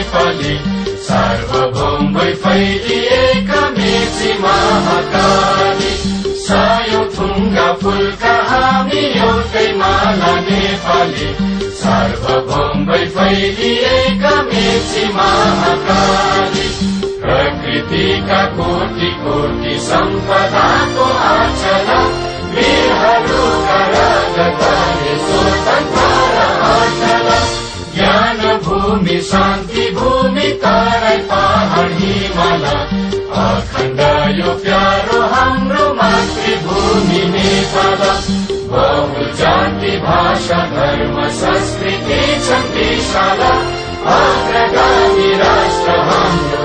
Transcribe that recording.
नेपाली सार्वभौम भई फैलिएका मेची महाकाली सायौं थुङ्गा फुलका हामी एउटै माला नेपाली सार्वभौम भई फैलिएका मेची महाकाली प्रकृतिका कोटि कोटि सम्पदाको आचला वीरहरूका राजधानी स्वतन्त्र आचला ज्ञान भूमि शान्ति भूमि तराई पहाड हिमाल अखण्ड यो प्यारो हाम्रो मातृभूमि नेपाल बहु जाति भाषा धर्म संस्कृति छन् विशाल अग्रगामी राष्ट्र हाम्रो